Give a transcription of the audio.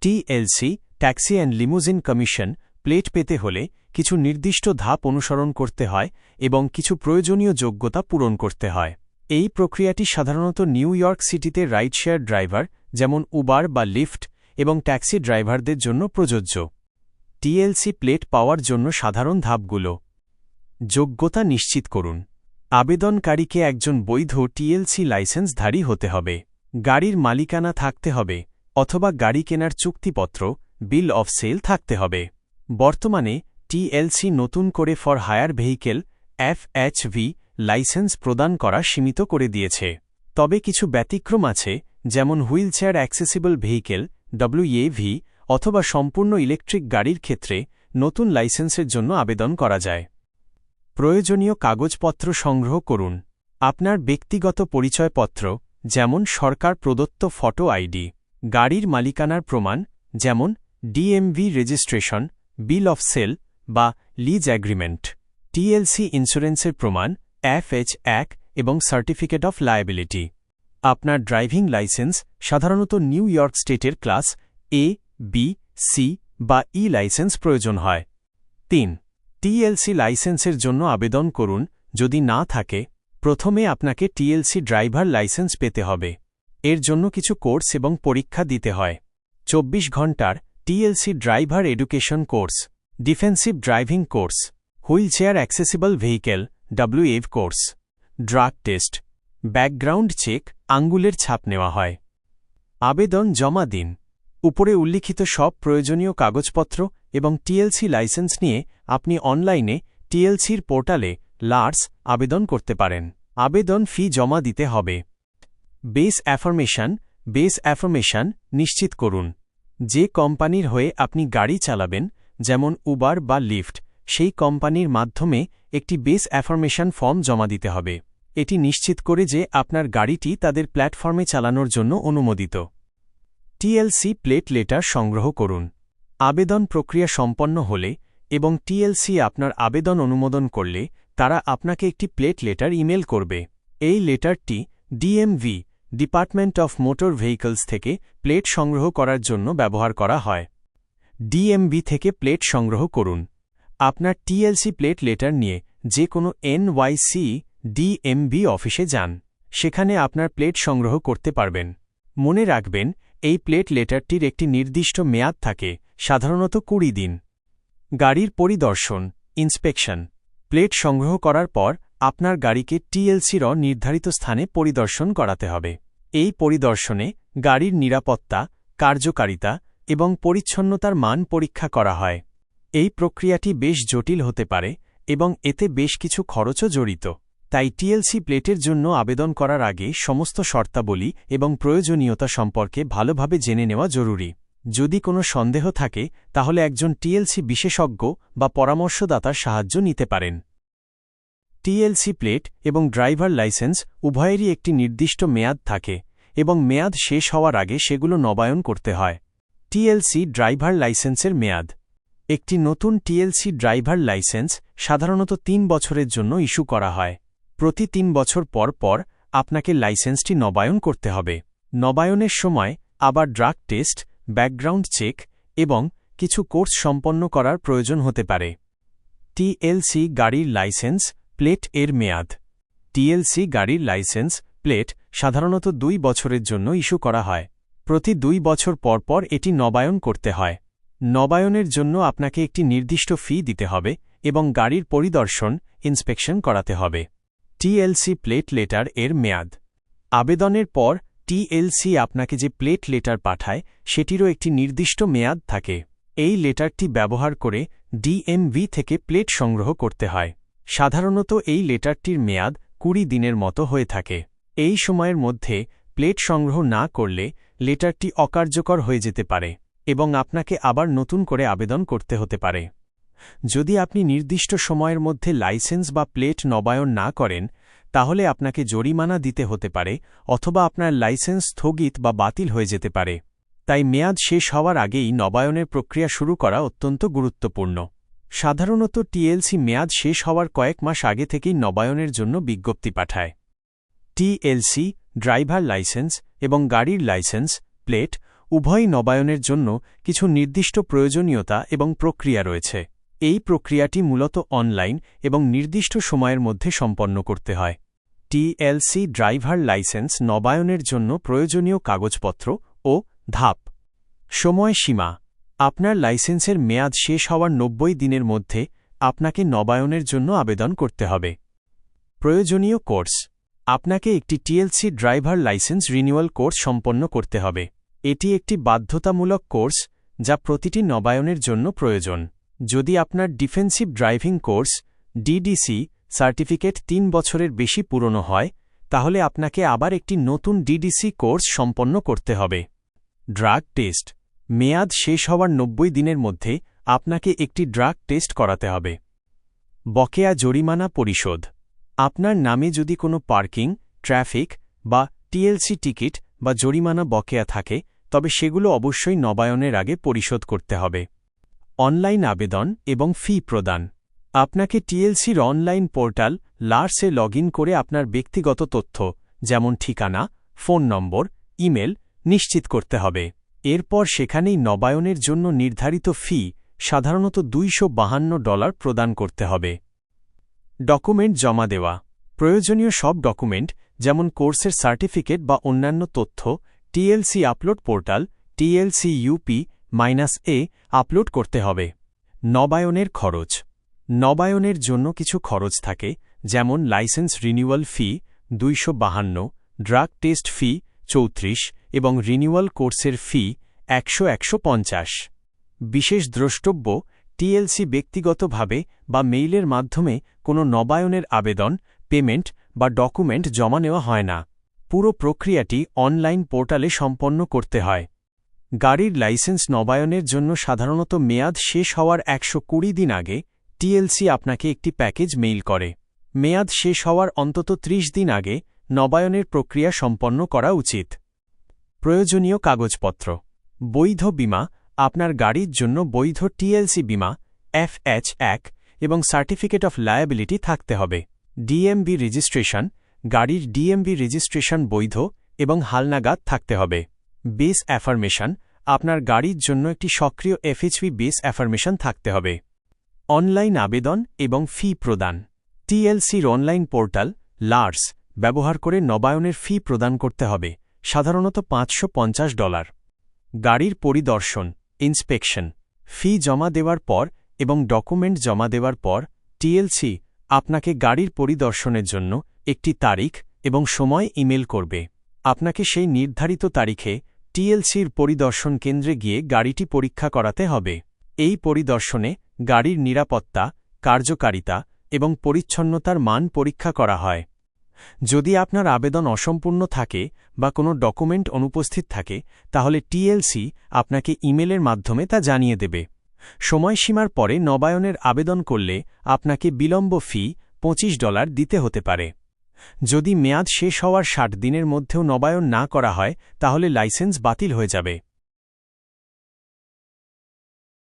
TLC taxi and limousine commission plate পেতে হলে কিছু নির্দিষ্ট ধাপ অনুসরণ করতে হয় এবং কিছু প্রয়োজনীয় যোগ্যতা পূরণ করতে হয়। এই প্রক্রিয়াটি সাধারণত নিউ ইয়র্ক সিটিতে রাইড শেয়ার ড্রাইভার যেমন উবার বা লিফট এবং ট্যাক্সি ড্রাইভারদের জন্য প্রযোজ্য। টিএলসি প্লেট পাওয়ার জন্য সাধারণ ধাপগুলো: যোগ্যতা নিশ্চিত করুন। আবেদনকারীকে একজন বৈধ টিএলসি লাইসেন্সধারী হতে হবে। গাড়ির মালিকানা থাকতে হবে অথবা গাড়ি কেনার চুক্তিপত্র বিল অফ সেল থাকতে হবে। বর্তমানে টিএলসি নতুন করে ফর হায়ার ভেহিকেল এফএইচভি লাইসেন্স প্রদান করা সীমিত করে দিয়েছে। তবে কিছু ব্যতিক্রম আছে, যেমন হুইলচেয়ার অ্যাক্সেসিবল ভেহিকেল ডব্লিউএভি অথবা সম্পূর্ণ ইলেকট্রিক গাড়ির ক্ষেত্রে নতুন লাইসেন্সের জন্য আবেদন করা যায়। প্রয়োজনীয় কাগজপত্র সংগ্রহ করুন। আপনার ব্যক্তিগত পরিচয়পত্র যেমন সরকার প্রদত্ত ফটো আইডি, গাড়ির মালিকানার প্রমাণ যেমন DMV registration, bill of sale বা লিজ অ্যাগ্রিমেন্ট, টিএলসি ইন্স্যুরেন্সের প্রমাণ FH1 এবং সার্টিফিকেট অফ লায়াবিলিটি। আপনার ড্রাইভিং লাইসেন্স সাধারণত নিউ ইয়র্ক স্টেটের ক্লাস A, B, C বা E লাইসেন্স প্রয়োজন হয়। 3. টিএলসি লাইসেন্সের জন্য আবেদন করুন। যদি না থাকে, প্রথমে আপনাকে টিএলসি ড্রাইভার লাইসেন্স পেতে হবে। এর জন্য কিছু কোর্স এবং পরীক্ষা দিতে হয়। 24 ঘণ্টার TLC driver education course, defensive driving course, wheelchair accessible vehicle WAV course, drug test, background check, আঙ্গুলের ছাপ নেওয়া হয়। আবেদন জমা দিন। উপরে উল্লিখিত সব প্রয়োজনীয় কাগজপত্র এবং টিএলসি লাইসেন্স নিয়ে আপনি অনলাইনে টিএলসির পোর্টালে লার্স আবেদন করতে পারেন। আবেদন ফি জমা দিতে হবে। বেস অ্যাফার্মেশন নিশ্চিত করুন। যে কোম্পানির হয়ে আপনি গাড়ি চালাবেন, যেমন উবার বা লিফট, সেই কোম্পানির মাধ্যমে একটি বেস অ্যাফার্মেশন ফর্ম জমা দিতে হবে। এটি নিশ্চিত করে যে আপনার গাড়িটি তাদের প্ল্যাটফর্মে চালানোর জন্য অনুমোদিত। টিএলসি প্লেট লেটার সংগ্রহ করুন। আবেদন প্রক্রিয়া সম্পন্ন হলে এবং টিএলসি আপনার আবেদন অনুমোদন করলে তারা আপনাকে একটি প্লেট লেটার ইমেল করবে। এই লেটারটি DMV department of motor vehicles থেকে প্লেট সংগ্রহ করার জন্য ব্যবহার করা হয়। ডিএমভি থেকে প্লেট সংগ্রহ করুন। আপনার টিএলসি প্লেট লেটার নিয়ে যে কোনো এনওয়াইসি ডিএমভি অফিসে যান। সেখানে আপনার প্লেট সংগ্রহ করতে পারবেন। মনে রাখবেন, এই প্লেট লেটারটির একটি নির্দিষ্ট মেয়াদ থাকে, সাধারণত 20 দিন। গাড়ির পরিদর্শন ইন্সপেকশন। প্লেট সংগ্রহ করার পর আপনার গাড়িকে টিএলসির নির্ধারিত স্থানে পরিদর্শন করাতে হবে। এই পরিদর্শনে গাড়ির নিরাপত্তা, কার্যকারিতা এবং পরিচ্ছন্নতার মান পরীক্ষা করা হয়। এই প্রক্রিয়াটি বেশ জটিল হতে পারে এবং এতে বেশ কিছু খরচও জড়িত। তাই টিএলসি প্লেটের জন্য আবেদন করার আগে সমস্ত শর্তাবলী এবং প্রয়োজনীয়তা সম্পর্কে ভালোভাবে জেনে নেওয়া জরুরি। যদি কোনো সন্দেহ থাকে, তাহলে একজন টিএলসি বিশেষজ্ঞ বা পরামর্শদাতার সাহায্য নিতে পারেন। টিএলসি প্লেট এবং ড্রাইভার লাইসেন্স উভয়েরই একটি নির্দিষ্ট মেয়াদ থাকে এবং মেয়াদ শেষ হওয়ার আগে সেগুলো নবায়ন করতে হয়। টিএলসি ড্রাইভার লাইসেন্সের মেয়াদ। একটি নতুন টিএলসি ড্রাইভার লাইসেন্স সাধারণত 3 বছরের জন্য ইস্যু করা হয়। প্রতি 3 বছর পর পর আপনাকে লাইসেন্সটি নবায়ন করতে হবে। নবায়নের সময় আবার ড্রাগ টেস্ট, ব্যাকগ্রাউন্ড চেক এবং কিছু কোর্স সম্পন্ন করার প্রয়োজন হতে পারে। টিএলসি গাড়ির লাইসেন্স প্লেট এর মেয়াদ। টিএলসি গাড়ির লাইসেন্স প্লেট সাধারণত 2 বছরের জন্য ইস্যু করা হয়। প্রতি 2 বছর পর পর এটি নবায়ন করতে হয়। নবায়নের জন্য আপনাকে একটি নির্দিষ্ট ফি দিতে হবে এবং গাড়ির পরিদর্শন ইন্সপেকশন করাতে হবে। টিএলসি প্লেট লেটার এর মেয়াদ। আবেদনের পর টিএলসি আপনাকে যে প্লেট লেটার পাঠায় সেটিরও একটি নির্দিষ্ট মেয়াদ থাকে। এই লেটারটি ব্যবহার করে ডিএমভি থেকে প্লেট সংগ্রহ করতে হয়। সাধারণত এই লেটারটির মেয়াদ 20 দিনের মতো হয়ে থাকে। এই সময়ের মধ্যে প্লেট সংগ্রহ না করলে লেটারটি অকার্যকর হয়ে যেতে পারে এবং আপনাকে আবার নতুন করে আবেদন করতে হতে পারে। যদি আপনি নির্দিষ্ট সময়ের মধ্যে লাইসেন্স বা প্লেট নবায়ন না করেন, তাহলে আপনাকে জরিমানা দিতে হতে পারে অথবা আপনার লাইসেন্স স্থগিত বা বাতিল হয়ে যেতে পারে। তাই মেয়াদ শেষ হওয়ার আগেই নবায়নের প্রক্রিয়া শুরু করা অত্যন্ত গুরুত্বপূর্ণ। সাধারণত টিএলসি মেয়াদ শেষ হওয়ার কয়েক মাস আগে থেকেই নবায়নের জন্য বিজ্ঞপ্তি পাঠায়। টিএলসি ড্রাইভার লাইসেন্স এবং গাড়ির লাইসেন্স প্লেট উভয় নবায়নের জন্য কিছু নির্দিষ্ট প্রয়োজনীয়তা এবং প্রক্রিয়া রয়েছে। এই প্রক্রিয়াটি মূলত অনলাইন এবং নির্দিষ্ট সময়ের মধ্যে সম্পন্ন করতে হয়। টিএলসি ড্রাইভার লাইসেন্স নবায়নের জন্য প্রয়োজনীয় কাগজপত্র ও ধাপ। সময়সীমা: আপনার লাইসেন্সের মেয়াদ শেষ হওয়ার 90 দিনের মধ্যে আপনাকে নবায়নের জন্য আবেদন করতে হবে। প্রয়োজনীয় কোর্স: আপনাকে একটি TLC driver licence renewal course সম্পন্ন করতে হবে। এটি একটি বাধ্যতামূলক কোর্স যা প্রতিটি নবায়নের জন্য প্রয়োজন। যদি আপনার defensive driving course DDC certificate 3 বছরের বেশি পুরনো হয়, তাহলে আপনাকে আবার একটি নতুন ডিডিসি কোর্স সম্পন্ন করতে হবে। ড্রাগ টেস্ট: মেয়াদ শেষ হওয়ার 90 দিনের মধ্যে আপনাকে একটি ড্রাগ টেস্ট করাতে হবে। বকেয়া জরিমানা পরিশোধ: আপনার নামে যদি কোনো পার্কিং, ট্রাফিক বা টিএলসি টিকিট বা জরিমানা বকেয়া থাকে, তবে সেগুলো অবশ্যই নবায়নের আগে পরিশোধ করতে হবে। অনলাইন আবেদন এবং ফি প্রদান: আপনাকে টিএলসির অনলাইন পোর্টাল লার্সে লগইন করে আপনার ব্যক্তিগত তথ্য যেমন ঠিকানা, ফোন নম্বর, ইমেল নিশ্চিত করতে হবে। এরপর সেখানেই নবায়নের জন্য নির্ধারিত ফি, সাধারণত $252 প্রদান করতে হবে। ডকুমেন্ট জমা দেওয়া: প্রয়োজনীয় সব ডকুমেন্ট যেমন কোর্সের সার্টিফিকেট বা অন্যান্য তথ্য TLC upload portal TLC-UP-A upload করতে হবে। নবায়নের খরচ: নবায়নের জন্য কিছু খরচ থাকে, যেমন licence renewal fee $252, drug test ফি $34 এবং রিনিউয়াল কোর্সের ফি $100-150। বিশেষ দ্রষ্টব্য: টিএলসি ব্যক্তিগতভাবে বা মেইলের মাধ্যমে কোনো নবায়নের আবেদন, পেমেন্ট বা ডকুমেন্ট জমা নেওয়া হয় না। পুরো প্রক্রিয়াটি অনলাইন পোর্টালে সম্পন্ন করতে হয়। গাড়ির লাইসেন্স নবায়নের জন্য সাধারণত মেয়াদ শেষ হওয়ার 120 দিন আগে টিএলসি আপনাকে একটি প্যাকেজ মেইল করে। মেয়াদ শেষ হওয়ার অন্তত 30 দিন আগে নবায়নের প্রক্রিয়া সম্পন্ন করা উচিত। প্রয়োজনীয় কাগজপত্র: বৈধ বীমা: আপনার গাড়ির জন্য বৈধ টিএলসি বীমা FH1 এবং সার্টিফিকেট অফ লায়াবিলিটি থাকতে হবে। ডিএমভি রেজিস্ট্রেশন: গাড়ির ডিএমভি রেজিস্ট্রেশন বৈধ এবং হালনাগাদ থাকতে হবে। বেস অ্যাফার্মেশন: আপনার গাড়ির জন্য একটি সক্রিয় FHV বেস অ্যাফার্মেশন থাকতে হবে। অনলাইন আবেদন এবং ফি প্রদান: টিএলসির অনলাইন পোর্টাল লার্স ব্যবহার করে নবায়নের ফি প্রদান করতে হবে, সাধারণত $550। গাড়ির পরিদর্শন ইন্সপেকশন: ফি জমা দেওয়ার পর এবং ডকুমেন্ট জমা দেওয়ার পর টিএলসি আপনাকে গাড়ির পরিদর্শনের জন্য একটি তারিখ এবং সময় ইমেল করবে। আপনাকে সেই নির্ধারিত তারিখে টিএলসির পরিদর্শন কেন্দ্রে গিয়ে গাড়িটি পরীক্ষা করাতে হবে। এই পরিদর্শনে গাড়ির নিরাপত্তা, কার্যকারিতা এবং পরিচ্ছন্নতার মান পরীক্ষা করা হয়। যদি আপনার আবেদন অসম্পূর্ণ থাকে বা কোনো ডকুমেন্ট অনুপস্থিত থাকে, তাহলে টিএলসি আপনাকে ইমেলের মাধ্যমে তা জানিয়ে দেবে। সময়সীমার পরে নবায়নের আবেদন করলে আপনাকে বিলম্ব ফি $25 দিতে হতে পারে। যদি মেয়াদ শেষ হওয়ার 60 দিনের মধ্যেও নবায়ন না করা হয়, তাহলে লাইসেন্স বাতিল হয়ে যাবে।